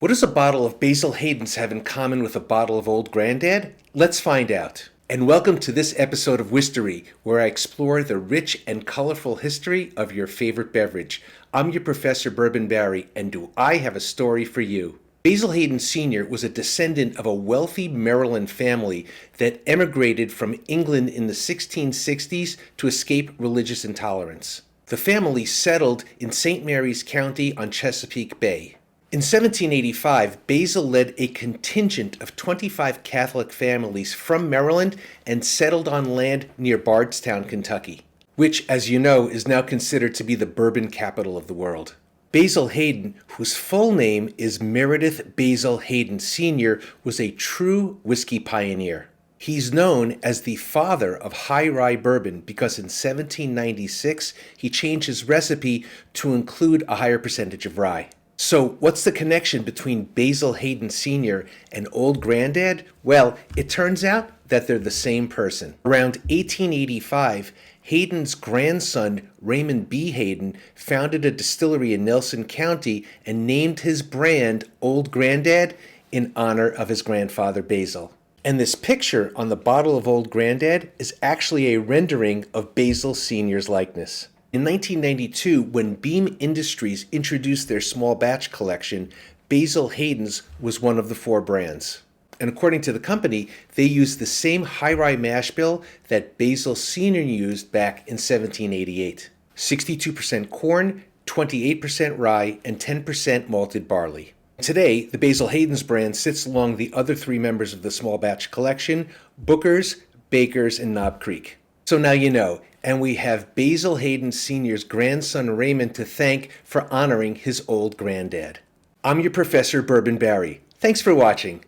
What does a bottle of Basil Hayden's have in common with a bottle of Old Grandad? Let's find out. And welcome to this episode of Wistery, where I explore the rich and colorful history of your favorite beverage. I'm your Professor Bourbon Barry, and do I have a story for you? Basil Hayden Sr. was a descendant of a wealthy Maryland family that emigrated from England in the 1660s to escape religious intolerance. The family settled in St. Mary's County on Chesapeake Bay. In 1785, Basil led a contingent of 25 Catholic families from Maryland and settled on land near Bardstown, Kentucky, which, as you know, is now considered to be the bourbon capital of the world. Basil Hayden, whose full name is Meredith Basil Hayden Sr., was a true whiskey pioneer. He's known as the father of high rye bourbon because in 1796 he changed his recipe to include a higher percentage of rye. So what's the connection between Basil Hayden Sr. and Old Grandad? Well, it turns out that they're the same person. Around 1885, Hayden's grandson, Raymond B. Hayden, founded a distillery in Nelson County and named his brand Old Grandad in honor of his grandfather Basil. And this picture on the bottle of Old Grandad is actually a rendering of Basil Sr.'s likeness. In 1992, when Beam Industries introduced their small batch collection, Basil Hayden's was one of the four brands. And according to the company, they used the same high rye mash bill that Basil Sr. used back in 1788. 62% corn, 28% rye, and 10% malted barley. Today, the Basil Hayden's brand sits along the other three members of the small batch collection, Booker's, Baker's, and Knob Creek. So now you know, and we have Basil Hayden Sr.'s grandson Raymond to thank for honoring his old granddad. I'm your Professor Bourbon Barry. Thanks for watching.